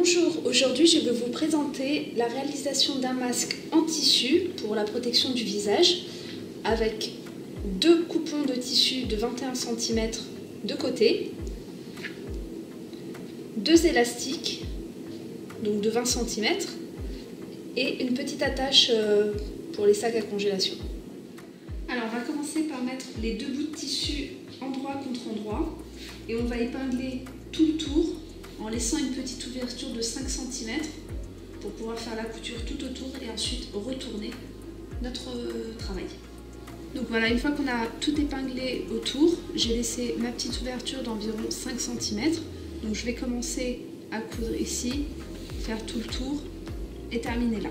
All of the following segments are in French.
Bonjour, aujourd'hui je vais vous présenter la réalisation d'un masque en tissu pour la protection du visage avec deux coupons de tissu de 21 cm de côté, deux élastiques donc de 20 cm et une petite attache pour les sacs à congélation. Alors on va commencer par mettre les deux bouts de tissu endroit contre endroit et on va épingler tout le tour en laissant une petite ouverture de 5 cm pour pouvoir faire la couture tout autour et ensuite retourner notre travail. Donc voilà, une fois qu'on a tout épinglé autour, j'ai laissé ma petite ouverture d'environ 5 cm. Donc je vais commencer à coudre ici, faire tout le tour et terminer là.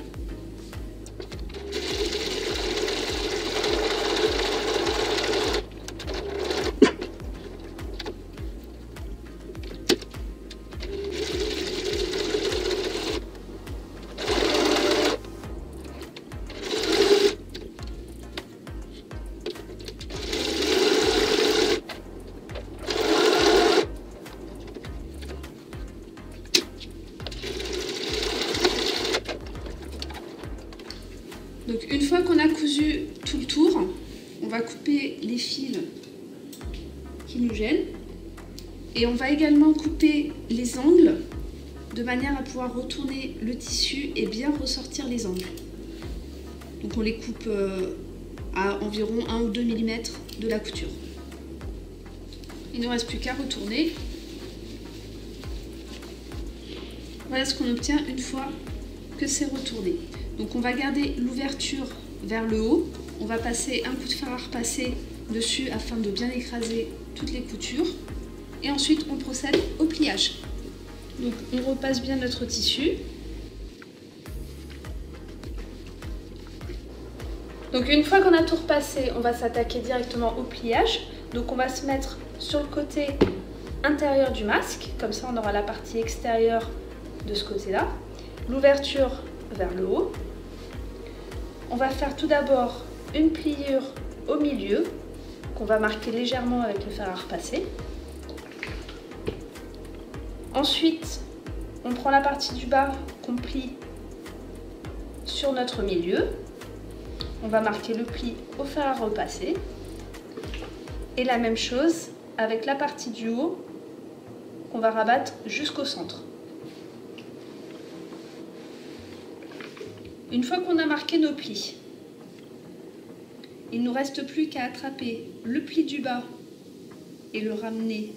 Donc une fois qu'on a cousu tout le tour, on va couper les fils qui nous gênent et on va également couper les angles de manière à pouvoir retourner le tissu et bien ressortir les angles. Donc on les coupe à environ 1 ou 2 mm de la couture. Il ne nous reste plus qu'à retourner. Voilà ce qu'on obtient une fois que c'est retourné. Donc on va garder l'ouverture vers le haut, on va passer un coup de fer à repasser dessus afin de bien écraser toutes les coutures et ensuite on procède au pliage. Donc on repasse bien notre tissu. Donc une fois qu'on a tout repassé, on va s'attaquer directement au pliage. Donc on va se mettre sur le côté intérieur du masque, comme ça on aura la partie extérieure de ce côté-là, l'ouverture vers le haut. On va faire tout d'abord une pliure au milieu qu'on va marquer légèrement avec le fer à repasser. Ensuite, on prend la partie du bas qu'on plie sur notre milieu. On va marquer le pli au fer à repasser. Et la même chose avec la partie du haut qu'on va rabattre jusqu'au centre. Une fois qu'on a marqué nos plis, il ne nous reste plus qu'à attraper le pli du bas et le ramener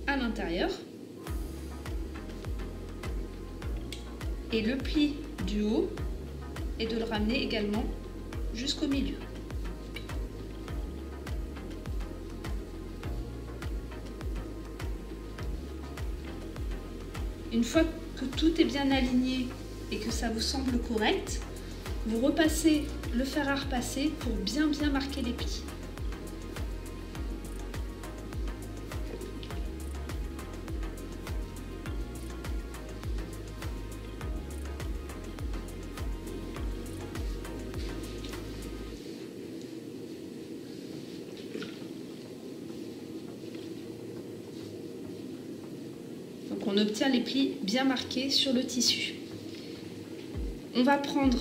à l'intérieur. Et le pli du haut et de le ramener également jusqu'au milieu. Une fois que tout est bien aligné et que ça vous semble correct, vous repassez le fer à repasser pour bien marquer les plis. Donc on obtient les plis bien marqués sur le tissu. On va prendre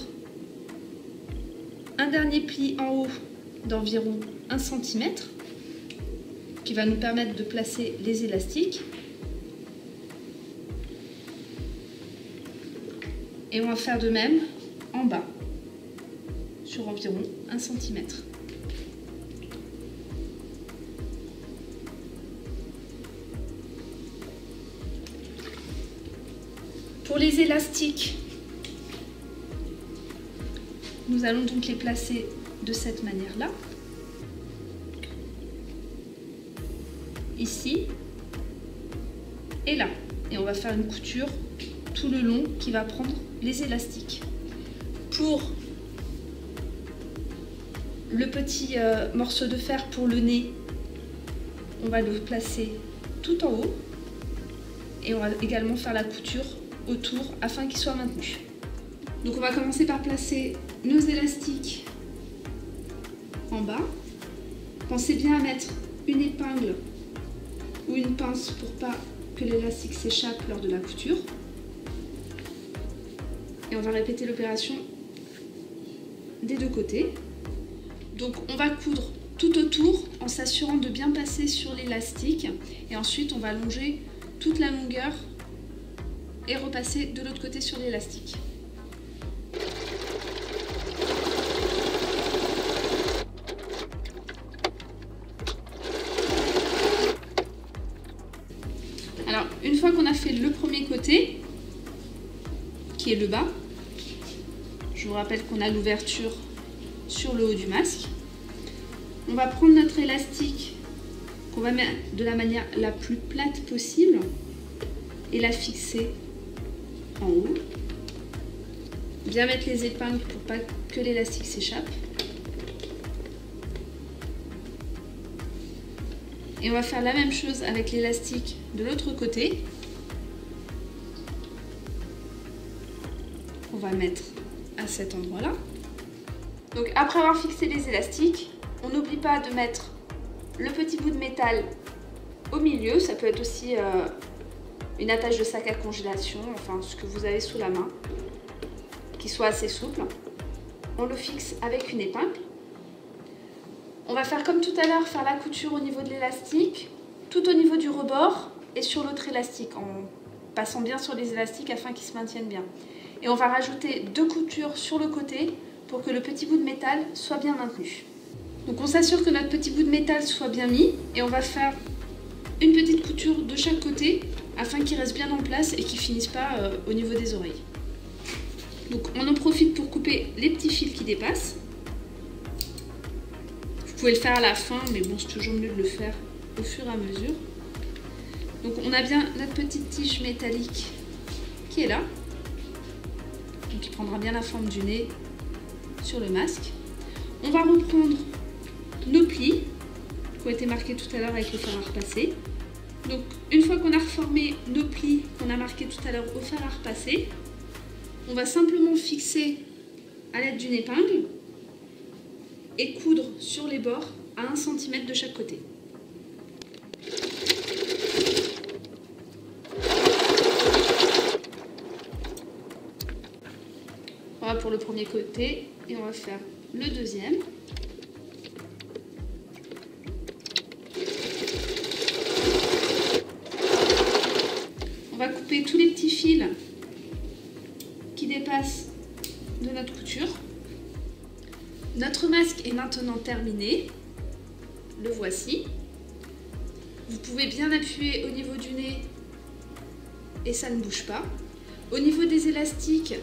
un dernier pli en haut d'environ 1 cm qui va nous permettre de placer les élastiques. Et on va faire de même en bas sur environ 1 cm. Pour les élastiques, nous allons donc les placer de cette manière-là, ici et là. Et on va faire une couture tout le long qui va prendre les élastiques. Pour le petit morceau de fer pour le nez, on va le placer tout en haut et on va également faire la couture autour afin qu'il soit maintenu. Donc on va commencer par placer nos élastiques en bas. Pensez bien à mettre une épingle ou une pince pour pas que l'élastique s'échappe lors de la couture. Et on va répéter l'opération des deux côtés. Donc on va coudre tout autour en s'assurant de bien passer sur l'élastique. Et ensuite on va allonger toute la longueur et repasser de l'autre côté sur l'élastique. Alors, une fois qu'on a fait le premier côté, qui est le bas, je vous rappelle qu'on a l'ouverture sur le haut du masque. On va prendre notre élastique qu'on va mettre de la manière la plus plate possible et la fixer en haut. Bien mettre les épingles pour pas que l'élastique s'échappe. Et on va faire la même chose avec l'élastique de l'autre côté. On va mettre à cet endroit-là. Donc après avoir fixé les élastiques, on n'oublie pas de mettre le petit bout de métal au milieu. Ça peut être aussi une attache de sac à congélation, enfin ce que vous avez sous la main, qui soit assez souple. On le fixe avec une épingle. On va faire comme tout à l'heure, faire la couture au niveau de l'élastique, tout au niveau du rebord et sur l'autre élastique, en passant bien sur les élastiques afin qu'ils se maintiennent bien. Et on va rajouter 2 coutures sur le côté pour que le petit bout de métal soit bien maintenu. Donc on s'assure que notre petit bout de métal soit bien mis et on va faire une petite couture de chaque côté afin qu'il reste bien en place et qu'il ne finisse pas au niveau des oreilles. Donc on en profite pour couper les petits fils qui dépassent. Vous pouvez le faire à la fin, mais bon, c'est toujours mieux de le faire au fur et à mesure. Donc on a bien notre petite tige métallique qui est là. Donc qui prendra bien la forme du nez sur le masque. On va reprendre nos plis qui ont été marqués tout à l'heure avec le fer à repasser. Donc une fois qu'on a reformé nos plis qu'on a marqués tout à l'heure au fer à repasser, on va simplement fixer à l'aide d'une épingle et coudre sur les bords à 1 cm de chaque côté. Voilà pour le premier côté et on va faire le deuxième. On va couper tous les petits fils qui dépassent de notre couture. Notre masque est maintenant terminé, le voici. Vous pouvez bien appuyer au niveau du nez et ça ne bouge pas. Au niveau des élastiques,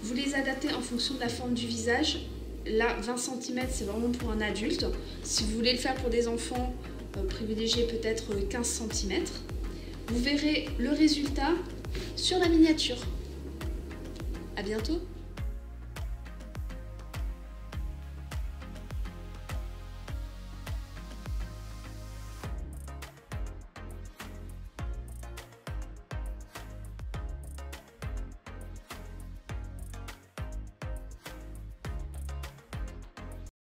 vous les adaptez en fonction de la forme du visage. Là, 20 cm, c'est vraiment pour un adulte. Si vous voulez le faire pour des enfants, privilégiez peut-être 15 cm. Vous verrez le résultat sur la miniature. À bientôt!